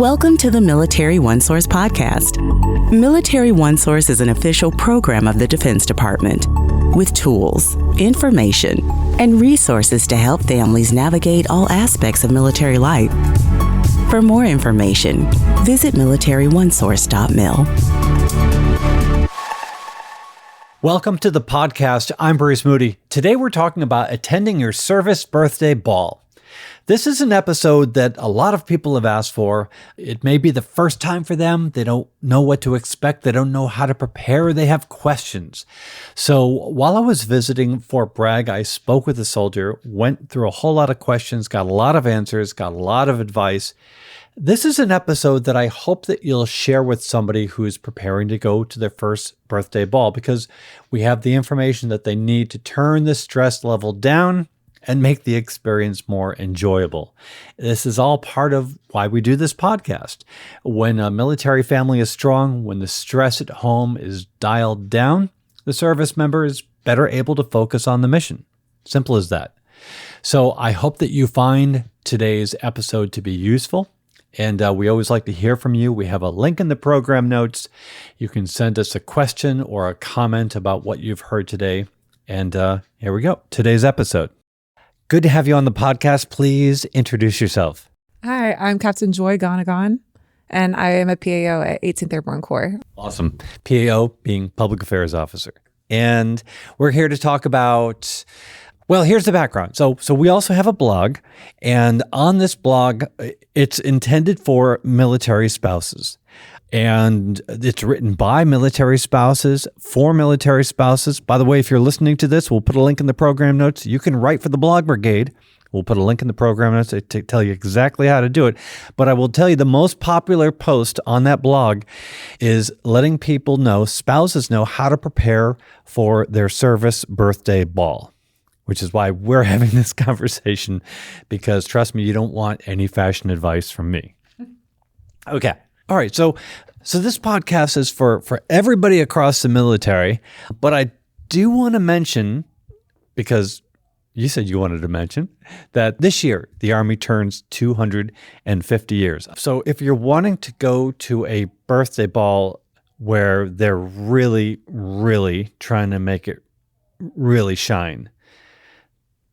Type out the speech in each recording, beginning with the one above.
Welcome to the Military OneSource Podcast. Military OneSource is an official program of the Defense Department with tools, information, and resources to help families navigate all aspects of military life. For more information, visit MilitaryOneSource.mil. Welcome to the podcast. I'm Bruce Moody. Today we're talking about attending your service birthday ball. This is an episode that a lot of people have asked for. It may be the first time for them. They don't know what to expect. They don't know how to prepare. They have questions. So while I was visiting Fort Bragg, I spoke with a soldier, went through a whole lot of questions, got a lot of answers, got a lot of advice. This is an episode that I hope that you'll share with somebody who is preparing to go to their first birthday ball, because we have the information that they need to turn the stress level down and make the experience more enjoyable. This is all part of why we do this podcast. When a military family is strong, when the stress at home is dialed down, the service member is better able to focus on the mission. Simple as that. So I hope that you find today's episode to be useful. And we always like to hear from you. We have a link in the program notes. You can send us a question or a comment about what you've heard today. And here we go. Today's episode. Good to have you on the podcast. Please introduce yourself. Hi, I'm Captain Ngon A Ngon, and I am a PAO at 18th Airborne Corps. Awesome. PAO being Public Affairs Officer. And we're here to talk about, well, here's the background. So we also have a blog, and on this blog, it's intended for military spouses. And it's written by military spouses, for military spouses. By the way, if you're listening to this, we'll put a link in the program notes. You can write for the Blog Brigade. We'll put a link in the program notes to tell you exactly how to do it. But I will tell you the most popular post on that blog is letting people know, spouses know, how to prepare for their service birthday ball, which is why we're having this conversation, because trust me, you don't want any fashion advice from me. Okay. All right, so this podcast is for everybody across the military, but I do want to mention, because you said you wanted to mention, that this year the Army turns 250 years. So if you're wanting to go to a birthday ball where they're really, really trying to make it really shine,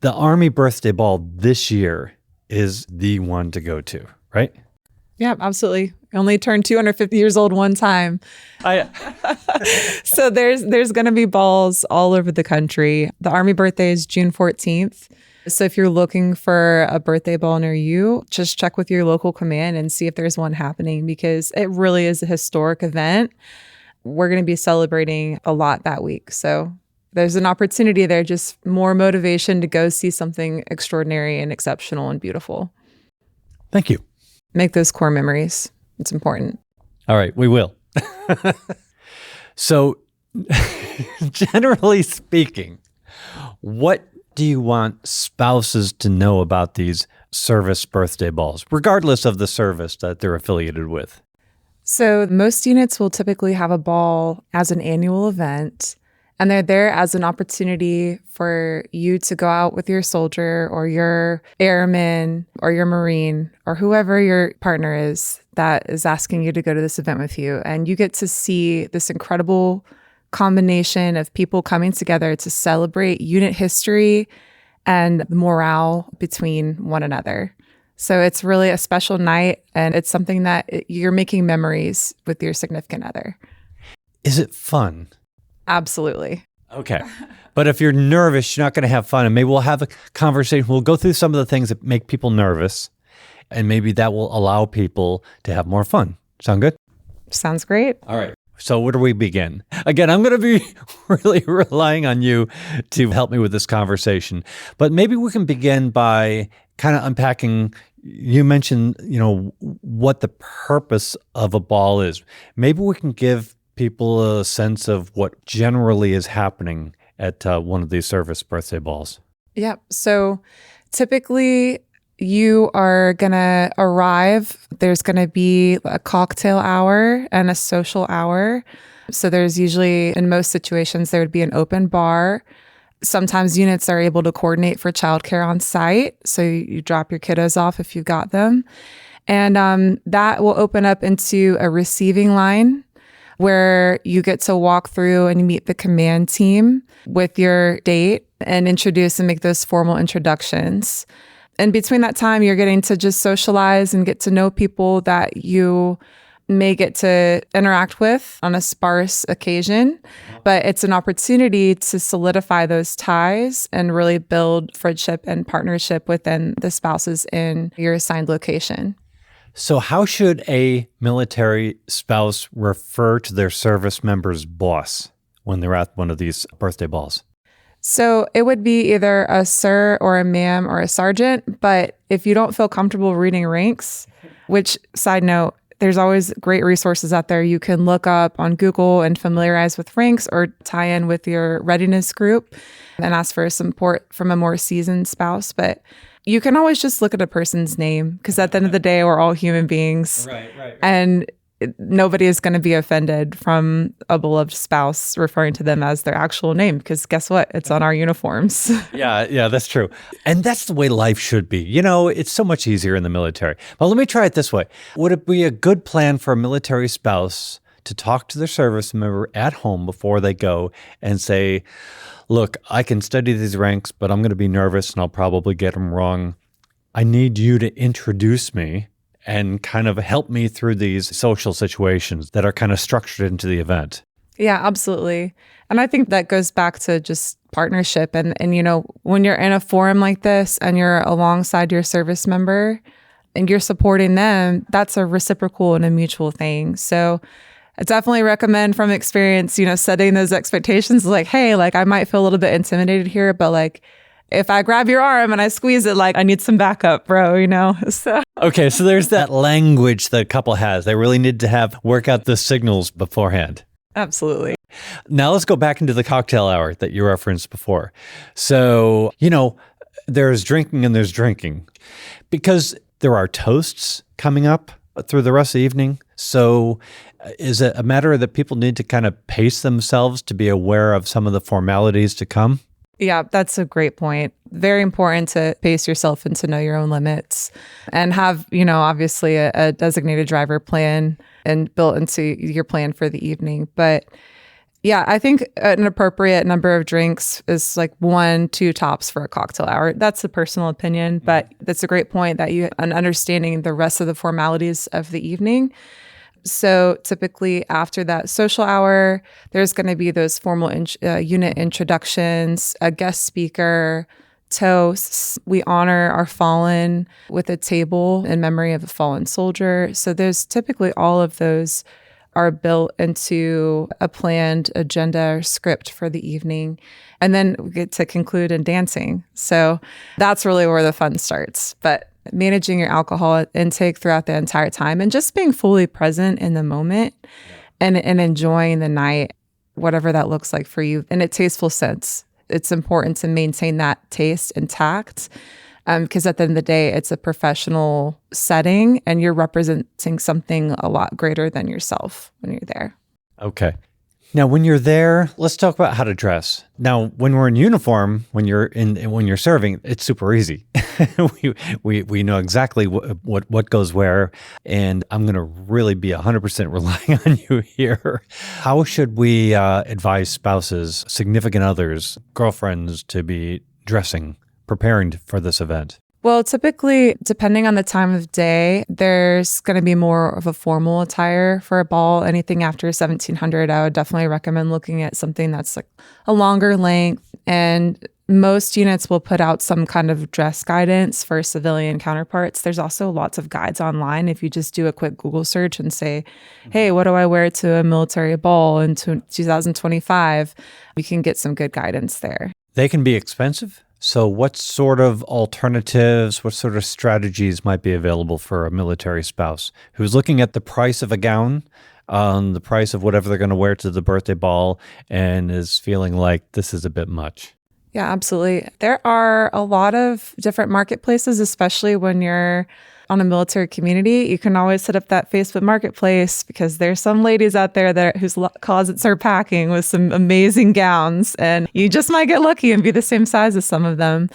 the Army birthday ball this year is the one to go to, right? Yeah, absolutely. I only turned 250 years old one time. So there's going to be balls all over the country. The Army birthday is June 14th. So if you're looking for a birthday ball near you, just check with your local command and see if there's one happening, because it really is a historic event. We're going to be celebrating a lot that week. So there's an opportunity there, just more motivation to go see something extraordinary and exceptional and beautiful. Thank you. Make those core memories. It's important. All right, we will. So, generally speaking, what do you want spouses to know about these service birthday balls, regardless of the service that they're affiliated with? So, most units will typically have a ball as an annual event, and they're there as an opportunity for you to go out with your soldier or your airman or your Marine or whoever your partner is that is asking you to go to this event with you. And you get to see this incredible combination of people coming together to celebrate unit history and the morale between one another. So it's really a special night, and it's something that you're making memories with your significant other. Is it fun? Absolutely. Okay. But if you're nervous, you're not going to have fun. And maybe we'll have a conversation. We'll go through some of the things that make people nervous, and maybe that will allow people to have more fun. Sound good? Sounds great. All right. So where do we begin? Again, I'm going to be really relying on you to help me with this conversation. But maybe we can begin by kind of unpacking. You mentioned, what the purpose of a ball is. Maybe we can give people a sense of what generally is happening at one of these service birthday balls. Yep. So typically you are going to arrive. There's going to be a cocktail hour and a social hour. So there's usually, in most situations, there would be an open bar. Sometimes units are able to coordinate for childcare on site. So you drop your kiddos off if you've got them. And that will open up into a receiving line where you get to walk through and meet the command team with your date and introduce and make those formal introductions. And between that time, you're getting to just socialize and get to know people that you may get to interact with on a sparse occasion. But it's an opportunity to solidify those ties and really build friendship and partnership within the spouses in your assigned location. So how should a military spouse refer to their service member's boss when they're at one of these birthday balls? So it would be either a sir or a ma'am or a sergeant. But if you don't feel comfortable reading ranks, which, side note, there's always great resources out there you can look up on Google and familiarize with ranks or tie in with your readiness group and ask for support from a more seasoned spouse. But you can always just look at a person's name because at the end of the day, we're all human beings. Right. And nobody is going to be offended from a beloved spouse referring to them as their actual name because guess what? It's on our uniforms. Yeah, that's true. And that's the way life should be. You know, it's so much easier in the military. Well, let me try it this way. Would it be a good plan for a military spouse to talk to their service member at home before they go and say, look, I can study these ranks, but I'm going to be nervous and I'll probably get them wrong. I need you to introduce me and kind of help me through these social situations that are kind of structured into the event. Yeah, absolutely. And I think that goes back to just partnership. And you know, when you're in a forum like this and you're alongside your service member and you're supporting them, that's a reciprocal and a mutual thing. So I definitely recommend from experience, you know, setting those expectations like, hey, like I might feel a little bit intimidated here, but like if I grab your arm and I squeeze it, like I need some backup, bro, you know? So okay, so there's that language the couple has. They really need to work out the signals beforehand. Absolutely. Now let's go back into the cocktail hour that you referenced before. So, you know, there's drinking and there's drinking because there are toasts coming up through the rest of the evening. So is it a matter that people need to kind of pace themselves to be aware of some of the formalities to come? Yeah, that's a great point. Very important to pace yourself and to know your own limits and have, you know, obviously a designated driver plan and built into your plan for the evening. But yeah, I think an appropriate number of drinks is like 1-2 tops for a cocktail hour. That's a personal opinion, but that's a great point that you and understanding the rest of the formalities of the evening. So typically after that social hour, there's going to be those formal unit introductions, a guest speaker, toasts. We honor our fallen with a table in memory of a fallen soldier. So there's typically all of those are built into a planned agenda or script for the evening. And then we get to conclude in dancing. So that's really where the fun starts. But managing your alcohol intake throughout the entire time and just being fully present in the moment and enjoying the night, whatever that looks like for you in a tasteful sense. It's important to maintain that taste intact because at the end of the day, it's a professional setting and you're representing something a lot greater than yourself when you're there. Okay. Now, when you're there, let's talk about how to dress. Now, when we're in uniform, when you're serving, it's super easy. we know exactly what goes where, and I'm going to really be 100% relying on you here. How should we advise spouses, significant others, girlfriends to be dressing, preparing for this event? Well, typically, depending on the time of day, there's going to be more of a formal attire for a ball. Anything after 1700, I would definitely recommend looking at something that's like a longer length. And most units will put out some kind of dress guidance for civilian counterparts. There's also lots of guides online. If you just do a quick Google search and say, hey, what do I wear to a military ball in 2025? You can get some good guidance there. They can be expensive. So what sort of alternatives, what sort of strategies might be available for a military spouse who's looking at the price of a gown, the price of whatever they're going to wear to the birthday ball, and is feeling like this is a bit much? Yeah, absolutely. There are a lot of different marketplaces, especially when you're on a military community. You can always hit up that Facebook marketplace because there's some ladies out there whose closets are packing with some amazing gowns, and you just might get lucky and be the same size as some of them.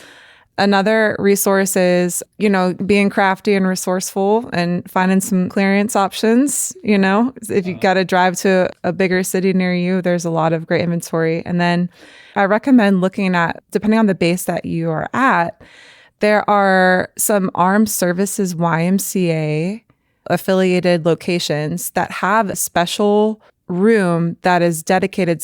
Another resource is, being crafty and resourceful and finding some clearance options. If you got to drive to a bigger city near you, there's a lot of great inventory. And then I recommend looking at, depending on the base that you are at, there are some Armed Services YMCA affiliated locations that have a special room that is dedicated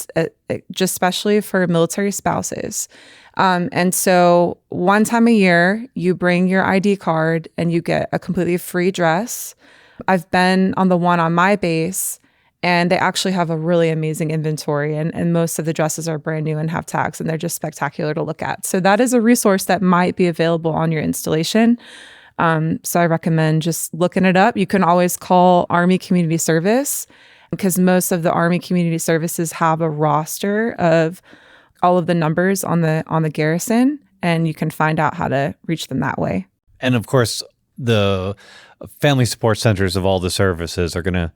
just especially for military spouses. And so one time a year, you bring your ID card and you get a completely free dress. I've been on the one on my base, and they actually have a really amazing inventory, and most of the dresses are brand new and have tags, and they're just spectacular to look at. So that is a resource that might be available on your installation. So I recommend just looking it up. You can always call Army Community Service, because most of the Army Community Services have a roster of all of the numbers on the garrison, and you can find out how to reach them that way. And of course, the family support centers of all the services are going to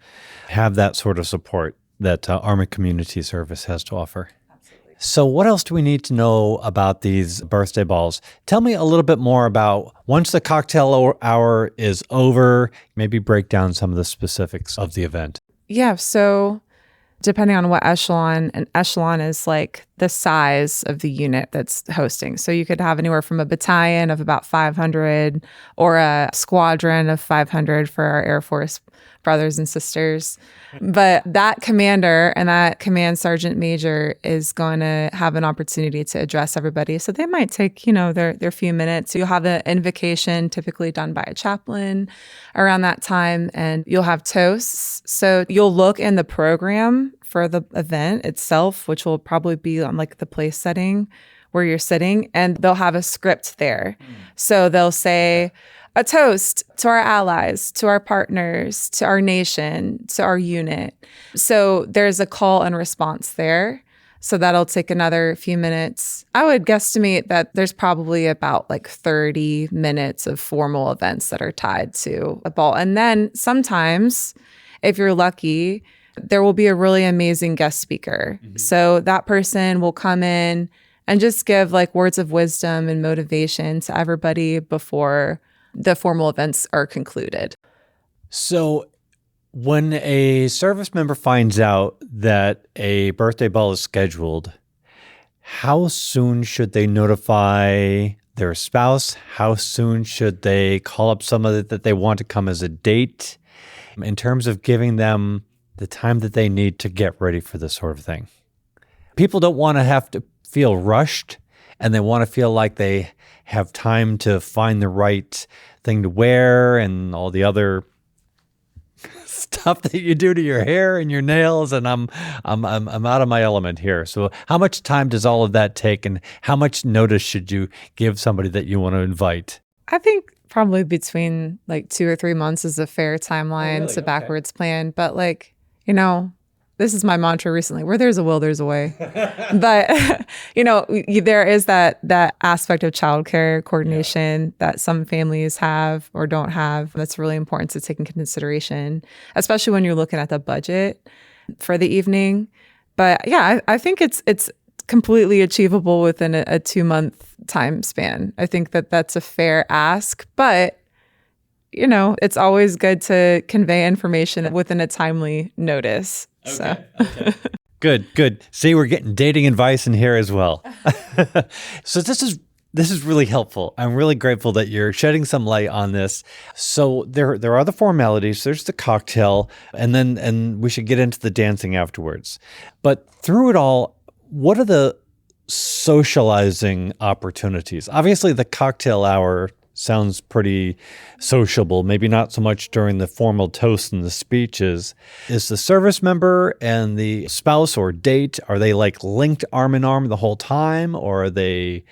have that sort of support that Army Community Service has to offer. Absolutely. So what else do we need to know about these birthday balls? Tell me a little bit more about, once the cocktail hour is over, maybe break down some of the specifics of the event. Yeah, so depending on what echelon, an echelon is like the size of the unit that's hosting. So you could have anywhere from a battalion of about 500 or a squadron of 500 for our Air Force brothers and sisters. But that commander and that command sergeant major is going to have an opportunity to address everybody. So they might take, their few minutes. You'll have an invocation typically done by a chaplain around that time, and you'll have toasts. So you'll look in the program for the event itself, which will probably be on like the place setting where you're sitting, and they'll have a script there. So they'll say, a toast to our allies, to our partners, to our nation, to our unit. So there's a call and response there. So that'll take another few minutes. I would guesstimate that there's probably about like 30 minutes of formal events that are tied to a ball. And then sometimes, if you're lucky, there will be a really amazing guest speaker. Mm-hmm. So that person will come in and just give like words of wisdom and motivation to everybody before the formal events are concluded. So when a service member finds out that a birthday ball is scheduled, how soon should they notify their spouse? How soon should they call up somebody that they want to come as a date, in terms of giving them the time that they need to get ready for this sort of thing? People don't want to have to feel rushed, and they want to feel like they have time to find the right thing to wear and all the other stuff that you do to your hair and your nails. And I'm out of my element here. So how much time does all of that take, and how much notice should you give somebody that you want to invite? I think probably between like 2 or 3 months is a fair timeline to backwards plan. But this is my mantra recently: where there's a will, there's a way. But, there is that aspect of childcare coordination that some families have or don't have. That's really important to take into consideration, especially when you're looking at the budget for the evening. But yeah, I think it's completely achievable within a 2-month time span. I think that's a fair ask, but it's always good to convey information within a timely notice. Okay. Good. See, we're getting dating advice in here as well. So this is really helpful. I'm really grateful that you're shedding some light on this. So there are the formalities. There's the cocktail, and we should get into the dancing afterwards. But through it all, what are the socializing opportunities? Obviously, the cocktail hour sounds pretty sociable, maybe not so much during the formal toast and the speeches. Is the service member and the spouse or date, are they like linked arm in arm the whole time, or are they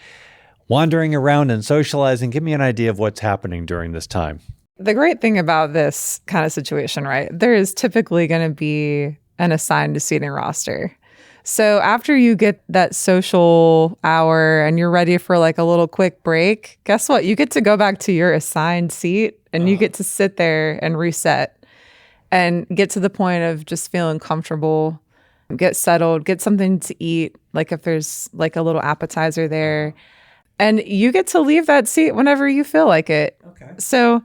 wandering around and socializing? Give me an idea of what's happening during this time. The great thing about this kind of situation, right? There is typically going to be an assigned seating roster. So after you get that social hour and you're ready for like a little quick break, guess what? You get to go back to your assigned seat, and you get to sit there and reset and get to the point of just feeling comfortable, get settled, get something to eat, like if there's like a little appetizer there. And you get to leave that seat whenever you feel like it. Okay. So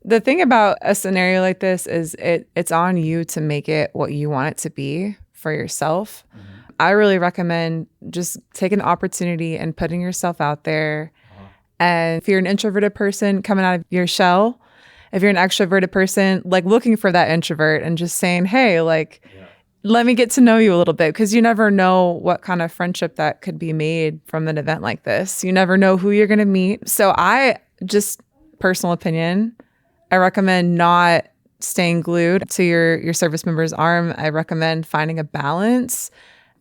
the thing about a scenario like this is it's on you to make it what you want it to be for yourself. Mm-hmm. I really recommend just taking the opportunity and putting yourself out there. And if you're an introverted person, coming out of your shell. If you're an extroverted person, like looking for that introvert and just saying, hey, like, let me get to know you a little bit, because you never know what kind of friendship that could be made from an event like this. You never know who you're going to meet. So personal opinion, I recommend not staying glued to your service member's arm. I recommend finding a balance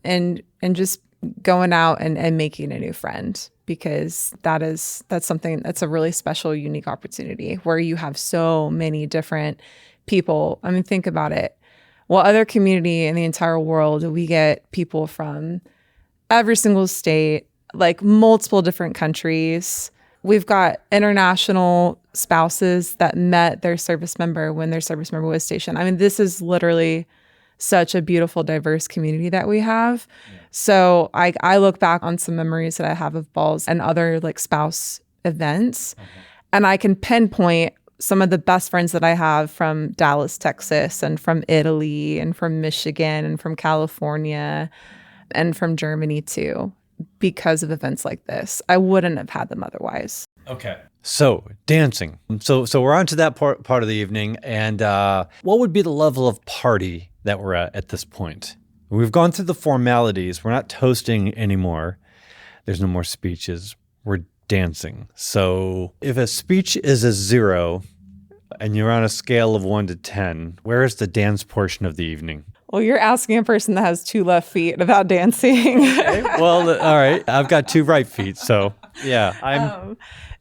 and just going out and making a new friend, because that's a really special, unique opportunity where you have so many different people. I mean, think about it. What other community in the entire world, we get people from every single state, like multiple different countries. We've got international spouses that met their service member when their service member was stationed. I mean, this is literally such a beautiful, diverse community that we have. Yeah. So I look back on some memories that I have of balls and other like spouse events, and I can pinpoint some of the best friends that I have from Dallas, Texas, and from Italy, and from Michigan, and from California, and from Germany too, because of events like this. I wouldn't have had them otherwise. Okay. So dancing. So we're on to that part of the evening. And what would be the level of party that we're at this point? We've gone through the formalities. We're not toasting anymore. There's no more speeches. We're dancing. So if a speech is a 0 and you're on a scale of 1 to 10, where is the dance portion of the evening? Well, you're asking a person that has 2 left feet about dancing. Okay. Well, all right. I've got 2 right feet. So yeah,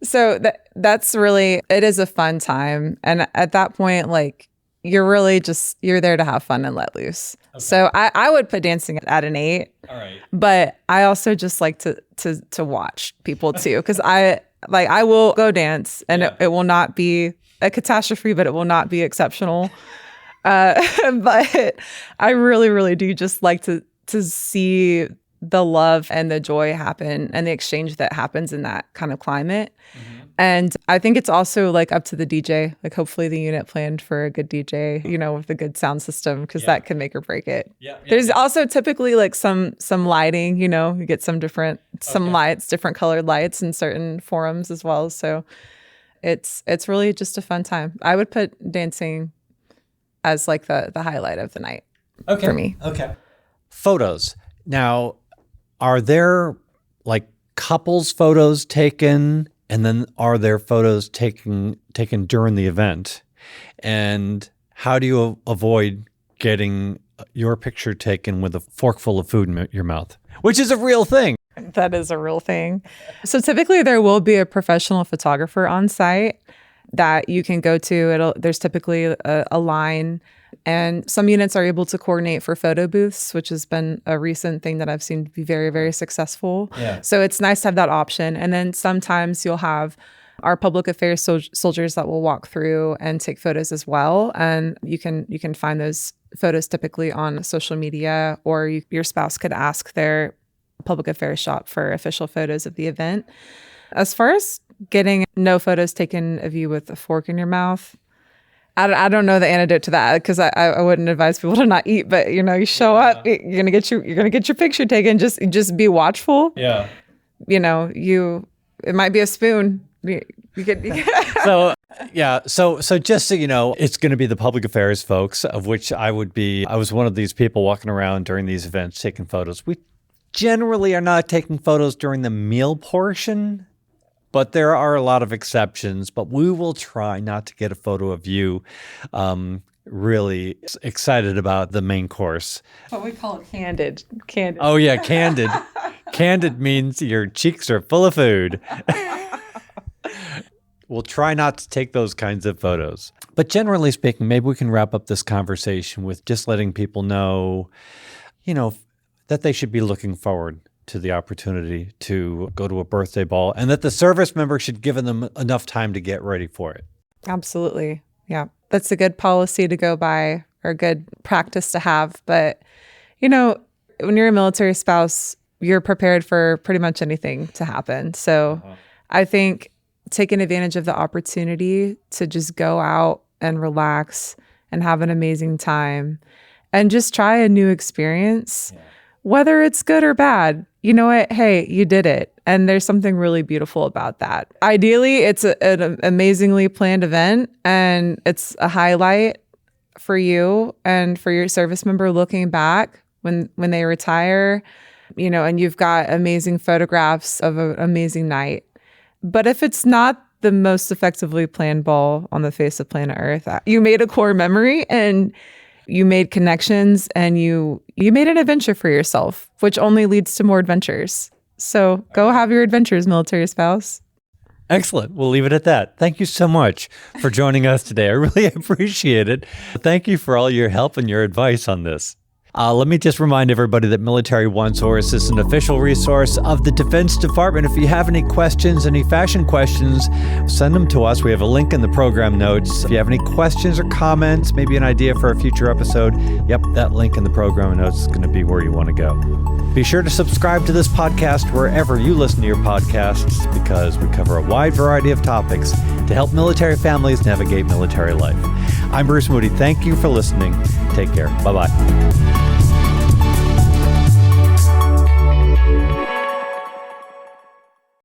so that's really, it is a fun time. And at that point, like, you're there to have fun and let loose. Okay. So I would put dancing at an 8. All right. But I also just like to watch people too, because I will go dance, and it will not be a catastrophe, but it will not be exceptional. But I really, really do just like to see the love and the joy happen and the exchange that happens in that kind of climate. Mm-hmm. And I think it's also like up to the DJ, like hopefully the unit planned for a good DJ, with a good sound system, because that can make or break it. There's also typically like some lighting, you get some lights, different colored lights in certain forums as well. So it's really just a fun time. I would put dancing as like the highlight of the night for me. Okay. Photos. Now, are there like couples photos taken, and then are there photos taken during the event? And how do you avoid getting your picture taken with a fork full of food in your mouth, which is a real thing? That is a real thing. So typically there will be a professional photographer on site that you can go to. There's typically a line, and some units are able to coordinate for photo booths, which has been a recent thing that I've seen be very, very successful. Yeah. So it's nice to have that option. And then sometimes you'll have our public affairs soldiers that will walk through and take photos as well. And you can find those photos typically on social media, or your spouse could ask their public affairs shop for official photos of the event. As far as getting no photos taken of you with a fork in your mouth, I don't know the antidote to that, because I wouldn't advise people to not eat. But you show up, you're gonna get your picture taken. Just be watchful. Yeah. It might be a spoon. You could. So just so you know, it's going to be the public affairs folks, of which I was one of these people walking around during these events taking photos. We generally are not taking photos during the meal portion, but there are a lot of exceptions. But we will try not to get a photo of you really excited about the main course. What we call it candid. Oh, yeah, candid. Candid means your cheeks are full of food. We'll try not to take those kinds of photos. But generally speaking, maybe we can wrap up this conversation with just letting people know, that they should be looking forward to the opportunity to go to a birthday ball, and that the service member should give them enough time to get ready for it. Absolutely. Yeah. That's a good policy to go by, or a good practice to have. But, when you're a military spouse, you're prepared for pretty much anything to happen. So I think taking advantage of the opportunity to just go out and relax and have an amazing time and just try a new experience, whether it's good or bad. You know what? Hey, you did it. And there's something really beautiful about that. Ideally, it's an amazingly planned event, and it's a highlight for you and for your service member looking back when they retire, and you've got amazing photographs of an amazing night. But if it's not the most effectively planned ball on the face of planet Earth, you made a core memory and you made connections and you made an adventure for yourself, which only leads to more adventures. So go have your adventures, military spouse. Excellent. We'll leave it at that. Thank you so much for joining us today. I really appreciate it. Thank you for all your help and your advice on this. Let me just remind everybody that Military OneSource is an official resource of the Defense Department. If you have any questions, any fashion questions, send them to us. We have a link in the program notes. If you have any questions or comments, maybe an idea for a future episode, that link in the program notes is going to be where you want to go. Be sure to subscribe to this podcast wherever you listen to your podcasts, because we cover a wide variety of topics to help military families navigate military life. I'm Bruce Moody. Thank you for listening. Take care. Bye-bye.